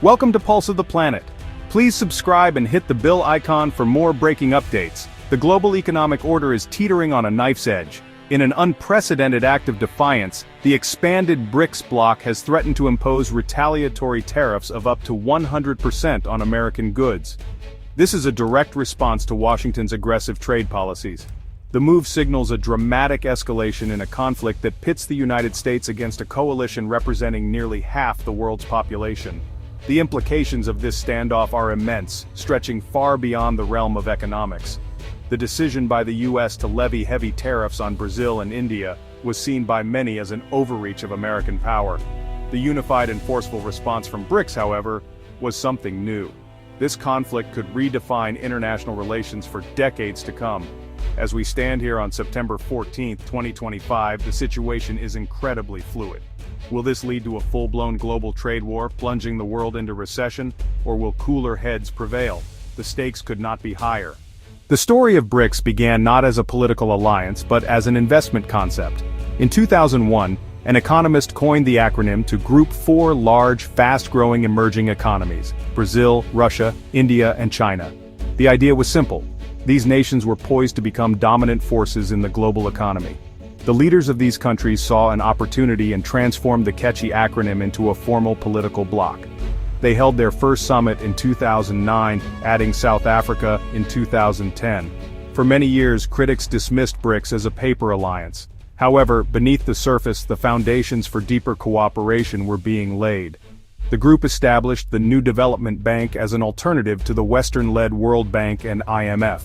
Welcome to Pulse of the Planet. Please subscribe and hit the bell icon for more breaking updates. The global economic order is teetering on a knife's edge. In an unprecedented act of defiance, the expanded BRICS bloc has threatened to impose retaliatory tariffs of up to 100% on American goods. This is a direct response to Washington's aggressive trade policies. The move signals a dramatic escalation in a conflict that pits the United States against a coalition representing nearly half the world's population. The implications of this standoff are immense, stretching far beyond the realm of economics. The decision by the U.S. to levy heavy tariffs on Brazil and India was seen by many as an overreach of American power. The unified and forceful response from BRICS, however, was something new. This conflict could redefine international relations for decades to come. As we stand here on September 14, 2025, the situation is incredibly fluid. Will this lead to a full-blown global trade war, plunging the world into recession, or will cooler heads prevail? The stakes could not be higher. The story of BRICS began not as a political alliance but as an investment concept. In 2001, an economist coined the acronym to group four large, fast-growing emerging economies: Brazil, Russia, India, and China. The idea was simple. These nations were poised to become dominant forces in the global economy. The leaders of these countries saw an opportunity and transformed the catchy acronym into a formal political bloc. They held their first summit in 2009, adding South Africa in 2010. For many years, critics dismissed BRICS as a paper alliance. However, beneath the surface, the foundations for deeper cooperation were being laid. The group established the New Development Bank as an alternative to the Western-led World Bank and IMF.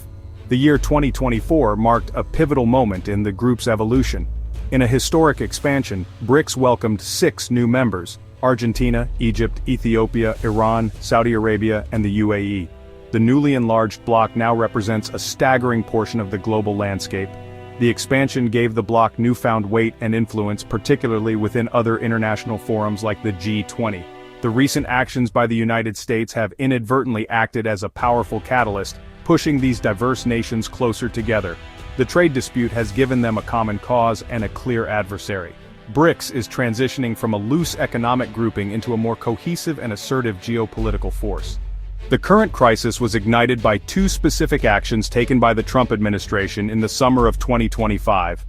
The year 2024 marked a pivotal moment in the group's evolution. In a historic expansion, BRICS welcomed 6 new members: Argentina, Egypt, Ethiopia, Iran, Saudi Arabia, and the UAE. The newly enlarged bloc now represents a staggering portion of the global landscape. The expansion gave the bloc newfound weight and influence, particularly within other international forums like the G20. The recent actions by the United States have inadvertently acted as a powerful catalyst, pushing these diverse nations closer together. The trade dispute has given them a common cause and a clear adversary. BRICS is transitioning from a loose economic grouping into a more cohesive and assertive geopolitical force. The current crisis was ignited by 2 specific actions taken by the Trump administration in the summer of 2025.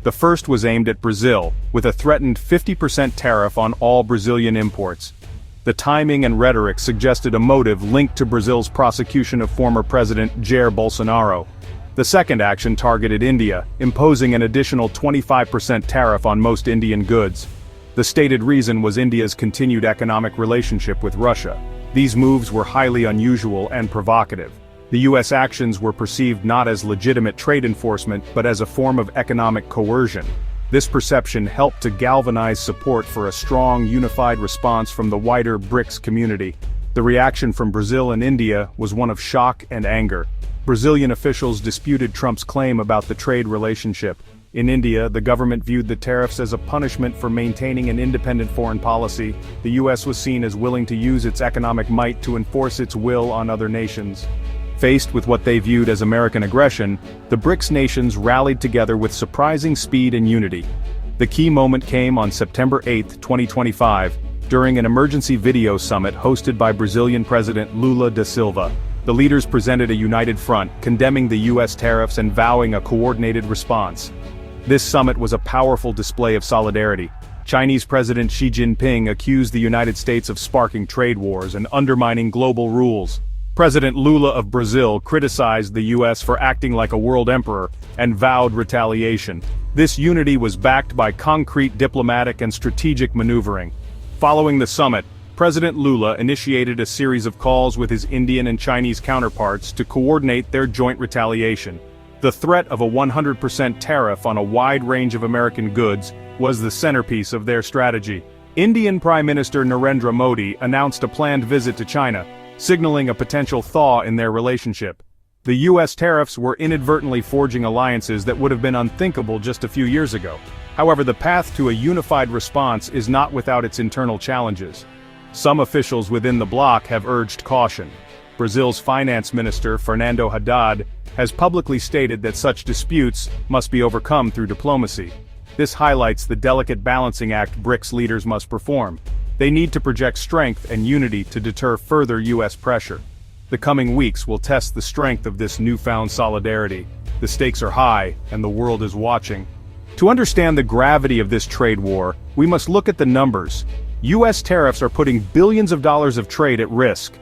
The first was aimed at Brazil, with a threatened 50% tariff on all Brazilian imports. The timing and rhetoric suggested a motive linked to Brazil's prosecution of former President Jair Bolsonaro. The second action targeted India, imposing an additional 25% tariff on most Indian goods. The stated reason was India's continued economic relationship with Russia. These moves were highly unusual and provocative. The U.S. actions were perceived not as legitimate trade enforcement but as a form of economic coercion. This perception helped to galvanize support for a strong, unified response from the wider BRICS community. The reaction from Brazil and India was one of shock and anger. Brazilian officials disputed Trump's claim about the trade relationship. In India, the government viewed the tariffs as a punishment for maintaining an independent foreign policy. The U.S. was seen as willing to use its economic might to enforce its will on other nations. Faced with what they viewed as American aggression, the BRICS nations rallied together with surprising speed and unity. The key moment came on September 8, 2025, during an emergency video summit hosted by Brazilian President Lula da Silva. The leaders presented a united front, condemning the U.S. tariffs and vowing a coordinated response. This summit was a powerful display of solidarity. Chinese President Xi Jinping accused the United States of sparking trade wars and undermining global rules. President Lula of Brazil criticized the U.S. for acting like a world emperor and vowed retaliation. This unity was backed by concrete diplomatic and strategic maneuvering. Following the summit, President Lula initiated a series of calls with his Indian and Chinese counterparts to coordinate their joint retaliation. The threat of a 100% tariff on a wide range of American goods was the centerpiece of their strategy. Indian Prime Minister Narendra Modi announced a planned visit to China, signaling a potential thaw in their relationship. The U.S. tariffs were inadvertently forging alliances that would have been unthinkable just a few years ago. However, the path to a unified response is not without its internal challenges. Some officials within the bloc have urged caution. Brazil's finance minister, Fernando Haddad, has publicly stated that such disputes must be overcome through diplomacy. This highlights the delicate balancing act BRICS leaders must perform. They need to project strength and unity to deter further U.S. pressure. The coming weeks will test the strength of this newfound solidarity. The stakes are high, and the world is watching. To understand the gravity of this trade war, we must look at the numbers. U.S. tariffs are putting billions of dollars of trade at risk.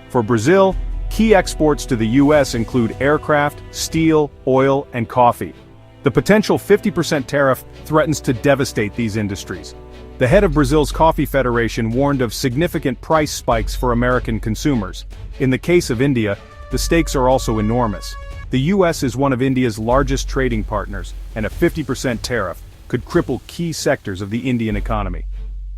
For Brazil, key exports to the U.S. include aircraft, steel, oil, and coffee. The potential 50% tariff threatens to devastate these industries. The head of Brazil's Coffee Federation warned of significant price spikes for American consumers. In the case of India, the stakes are also enormous. The U.S. is one of India's largest trading partners, and a 50% tariff could cripple key sectors of the Indian economy.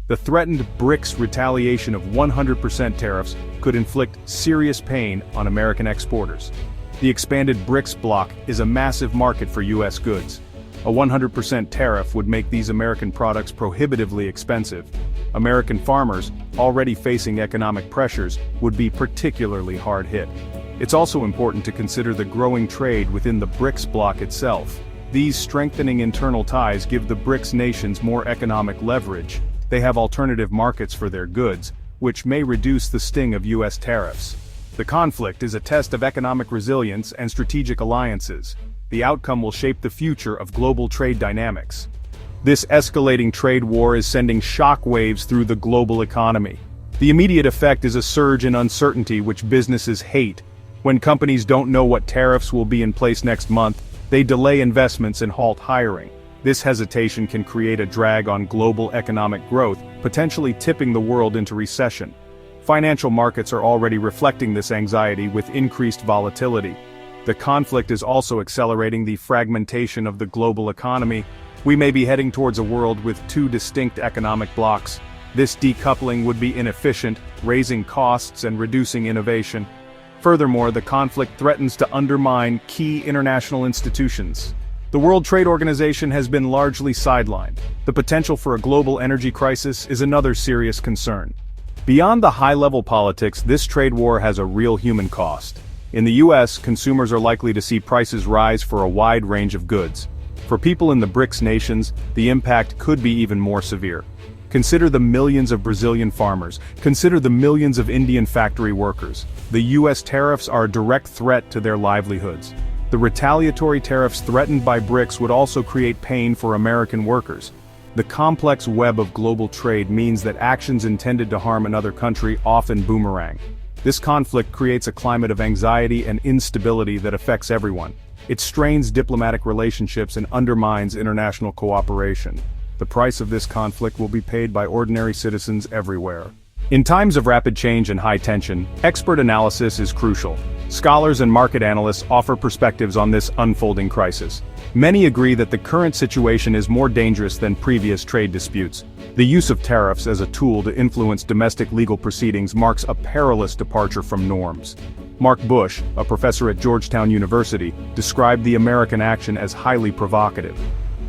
The threatened BRICS retaliation of 100% tariffs could inflict serious pain on American exporters. The expanded BRICS bloc is a massive market for U.S. goods. A 100% tariff would make these American products prohibitively expensive. American farmers, already facing economic pressures, would be particularly hard hit. It's also important to consider the growing trade within the BRICS bloc itself. These strengthening internal ties give the BRICS nations more economic leverage. They have alternative markets for their goods, which may reduce the sting of U.S. tariffs. The conflict is a test of economic resilience and strategic alliances. The outcome will shape the future of global trade dynamics. This escalating trade war is sending shockwaves through the global economy. The immediate effect is a surge in uncertainty which businesses hate. When companies don't know what tariffs will be in place next month, they delay investments and halt hiring. This hesitation can create a drag on global economic growth, potentially tipping the world into recession. Financial markets are already reflecting this anxiety with increased volatility. The conflict is also accelerating the fragmentation of the global economy. We may be heading towards a world with two distinct economic blocs. This decoupling would be inefficient, raising costs and reducing innovation. Furthermore, the conflict threatens to undermine key international institutions. The World Trade Organization has been largely sidelined. The potential for a global energy crisis is another serious concern. Beyond the high-level politics, this trade war has a real human cost. In the U.S., consumers are likely to see prices rise for a wide range of goods. For people in the BRICS nations, the impact could be even more severe. Consider the millions of Brazilian farmers. Consider the millions of Indian factory workers. The U.S. tariffs are a direct threat to their livelihoods. The retaliatory tariffs threatened by BRICS would also create pain for American workers. The complex web of global trade means that actions intended to harm another country often boomerang. This conflict creates a climate of anxiety and instability that affects everyone. It strains diplomatic relationships and undermines international cooperation. The price of this conflict will be paid by ordinary citizens everywhere. In times of rapid change and high tension, expert analysis is crucial. Scholars and market analysts offer perspectives on this unfolding crisis. Many agree that the current situation is more dangerous than previous trade disputes. The use of tariffs as a tool to influence domestic legal proceedings marks a perilous departure from norms. Mark Bush, a professor at Georgetown University, described the American action as highly provocative.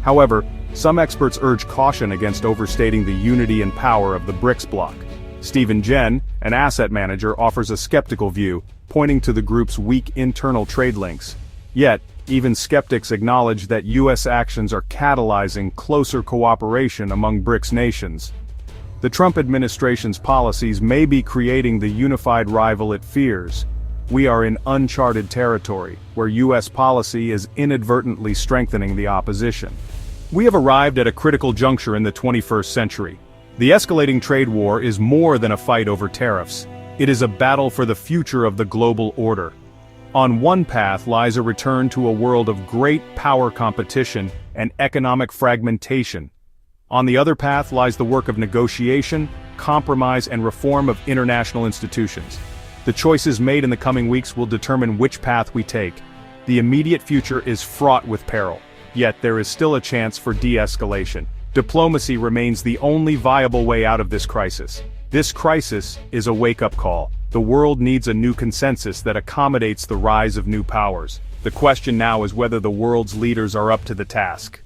However, some experts urge caution against overstating the unity and power of the BRICS bloc. Stephen Jen, an asset manager, offers a skeptical view, pointing to the group's weak internal trade links. Yet, even skeptics acknowledge that U.S. actions are catalyzing closer cooperation among BRICS nations. The Trump administration's policies may be creating the unified rival it fears. We are in uncharted territory, where U.S. policy is inadvertently strengthening the opposition. We have arrived at a critical juncture in the 21st century. The escalating trade war is more than a fight over tariffs. It is a battle for the future of the global order. On one path lies a return to a world of great power competition and economic fragmentation. On the other path lies the work of negotiation, compromise, and reform of international institutions. The choices made in the coming weeks will determine which path we take. The immediate future is fraught with peril, yet there is still a chance for de-escalation. Diplomacy remains the only viable way out of this crisis. This crisis is a wake-up call. The world needs a new consensus that accommodates the rise of new powers. The question now is whether the world's leaders are up to the task.